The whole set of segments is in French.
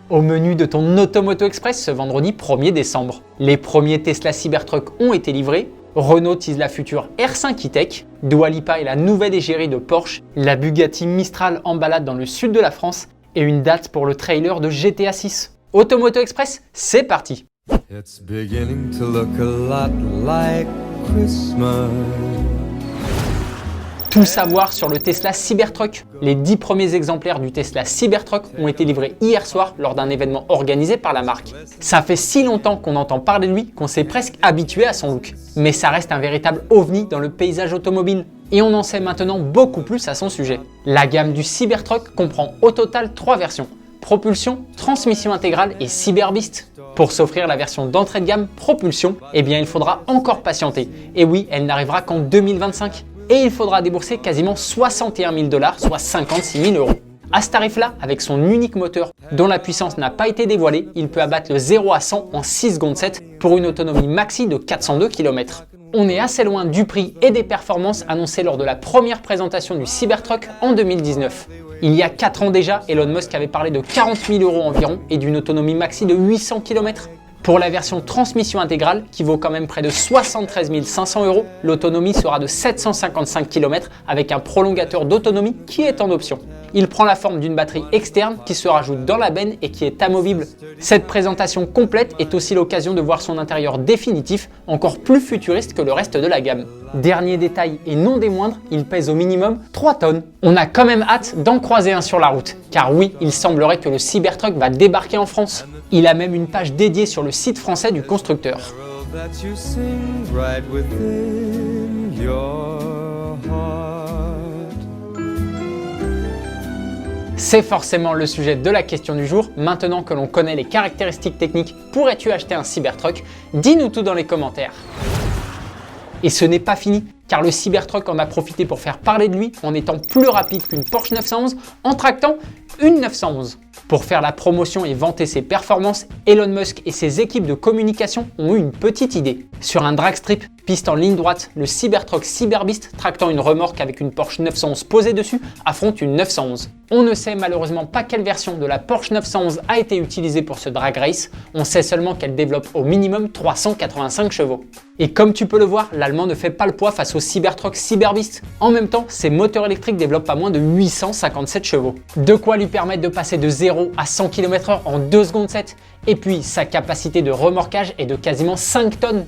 Au menu de ton Automoto Express ce vendredi 1er décembre. Les premiers Tesla Cybertruck ont été livrés, Renault tease la future R5 E-Tech, Dua Lipa est la nouvelle égérie de Porsche, la Bugatti Mistral en balade dans le sud de la France et une date pour le trailer de GTA 6. Automoto Express, c'est parti! It's beginning to look a lot like Christmas. Tout savoir sur le Tesla Cybertruck. Les 10 premiers exemplaires du Tesla Cybertruck ont été livrés hier soir lors d'un événement organisé par la marque. Ça fait si longtemps qu'on entend parler de lui qu'on s'est presque habitué à son look. Mais ça reste un véritable ovni dans le paysage automobile. Et on en sait maintenant beaucoup plus à son sujet. La gamme du Cybertruck comprend au total 3 versions. Propulsion, transmission intégrale et Cyberbeast. Pour s'offrir la version d'entrée de gamme Propulsion, eh bien il faudra encore patienter. Et oui, elle n'arrivera qu'en 2025. Et il faudra débourser quasiment 61 000 $, soit 56 000 €. À ce tarif-là, avec son unique moteur dont la puissance n'a pas été dévoilée, il peut abattre le 0 à 100 en 6 secondes 7 pour une autonomie maxi de 402 km. On est assez loin du prix et des performances annoncées lors de la première présentation du Cybertruck en 2019. Il y a 4 ans déjà, Elon Musk avait parlé de 40 000 € environ et d'une autonomie maxi de 800 km. Pour la version transmission intégrale, qui vaut quand même près de 73 500 €, l'autonomie sera de 755 km avec un prolongateur d'autonomie qui est en option. Il prend la forme d'une batterie externe qui se rajoute dans la benne et qui est amovible. Cette présentation complète est aussi l'occasion de voir son intérieur définitif, encore plus futuriste que le reste de la gamme. Dernier détail et non des moindres, il pèse au minimum 3 tonnes. On a quand même hâte d'en croiser un sur la route, car oui, il semblerait que le Cybertruck va débarquer en France. Il a même une page dédiée sur le site français du constructeur. C'est forcément le sujet de la question du jour. Maintenant que l'on connaît les caractéristiques techniques, pourrais-tu acheter un Cybertruck? Dis-nous tout dans les commentaires. Et ce n'est pas fini, car le Cybertruck en a profité pour faire parler de lui en étant plus rapide qu'une Porsche 911 en tractant une 911. Pour faire la promotion et vanter ses performances, Elon Musk et ses équipes de communication ont eu une petite idée. Sur un dragstrip, piste en ligne droite, le Cybertruck Cyberbeast, tractant une remorque avec une Porsche 911 posée dessus, affronte une 911. On ne sait malheureusement pas quelle version de la Porsche 911 a été utilisée pour ce drag race, on sait seulement qu'elle développe au minimum 385 chevaux. Et comme tu peux le voir, l'allemand ne fait pas le poids face au Cybertruck Cyberbeast. En même temps, ses moteurs électriques développent pas moins de 857 chevaux. De quoi lui permettre de passer de 0 à 100 km/h en 2 secondes 7. Et puis, sa capacité de remorquage est de quasiment 5 tonnes.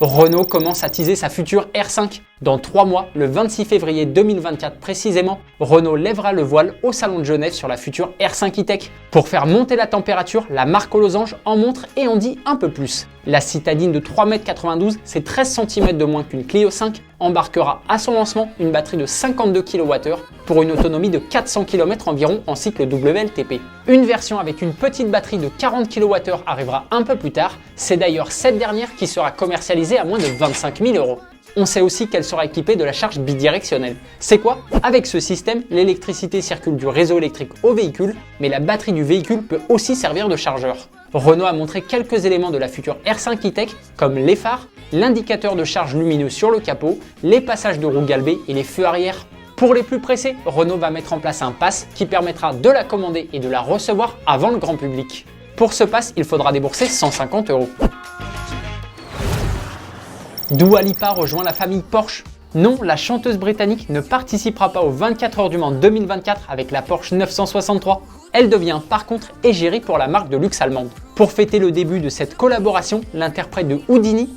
Renault commence à teaser sa future R5. Dans 3 mois, le 26 février 2024 précisément, Renault lèvera le voile au salon de Genève sur la future R5 E-Tech. Pour faire monter la température, la marque aux losanges en montre et en dit un peu plus. La citadine de 3,92 m, c'est 13 cm de moins qu'une Clio 5, embarquera à son lancement une batterie de 52 kWh pour une autonomie de 400 km environ en cycle WLTP. Une version avec une petite batterie de 40 kWh arrivera un peu plus tard, c'est d'ailleurs cette dernière qui sera commercialisée à moins de 25 000 €. On sait aussi qu'elle sera équipée de la charge bidirectionnelle. C'est quoi? Avec ce système, l'électricité circule du réseau électrique au véhicule, mais la batterie du véhicule peut aussi servir de chargeur. Renault a montré quelques éléments de la future R5 E-Tech, comme les phares, l'indicateur de charge lumineux sur le capot, les passages de roues galbées et les feux arrière. Pour les plus pressés, Renault va mettre en place un pass qui permettra de la commander et de la recevoir avant le grand public. Pour ce pass, il faudra débourser 150 €. Dua Lipa rejoint la famille Porsche. Non, la chanteuse britannique ne participera pas aux 24 heures du Mans 2024 avec la Porsche 963. Elle devient par contre égérie pour la marque de luxe allemande. Pour fêter le début de cette collaboration, l'interprète de Houdini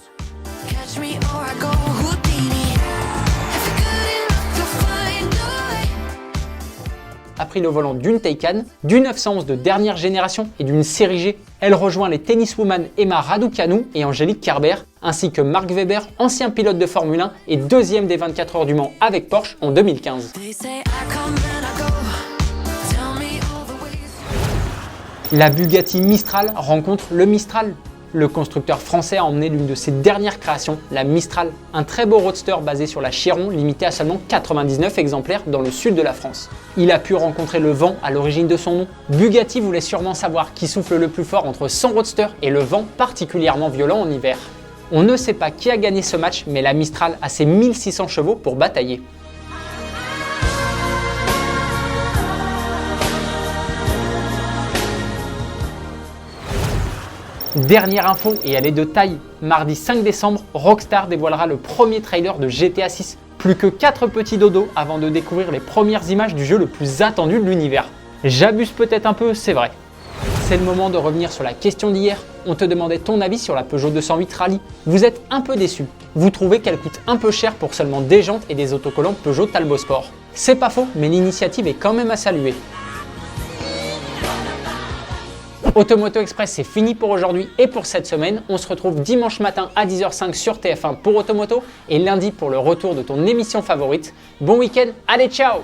a pris le volant d'une Taycan, d'une 911 de dernière génération et d'une série G. Elle rejoint les tenniswomen Emma Raducanu et Angélique Kerber, ainsi que Mark Webber, ancien pilote de Formule 1 et deuxième des 24 heures du Mans avec Porsche en 2015. La Bugatti Mistral rencontre le Mistral. Le constructeur français a emmené l'une de ses dernières créations, la Mistral, un très beau roadster basé sur la Chiron, limité à seulement 99 exemplaires dans le sud de la France. Il a pu rencontrer le vent à l'origine de son nom. Bugatti voulait sûrement savoir qui souffle le plus fort entre son roadster et le vent particulièrement violent en hiver. On ne sait pas qui a gagné ce match, mais la Mistral a ses 1600 chevaux pour batailler. Dernière info, et elle est de taille, mardi 5 décembre, Rockstar dévoilera le premier trailer de GTA 6. Plus que 4 petits dodos avant de découvrir les premières images du jeu le plus attendu de l'univers. J'abuse peut-être un peu, c'est vrai. C'est le moment de revenir sur la question d'hier. On te demandait ton avis sur la Peugeot 208 Rally. Vous êtes un peu déçu. Vous trouvez qu'elle coûte un peu cher pour seulement des jantes et des autocollants Peugeot Talbot Sport. C'est pas faux, mais l'initiative est quand même à saluer. Automoto Express, c'est fini pour aujourd'hui et pour cette semaine. On se retrouve dimanche matin à 10h05 sur TF1 pour Automoto et lundi pour le retour de ton émission favorite. Bon week-end, allez ciao!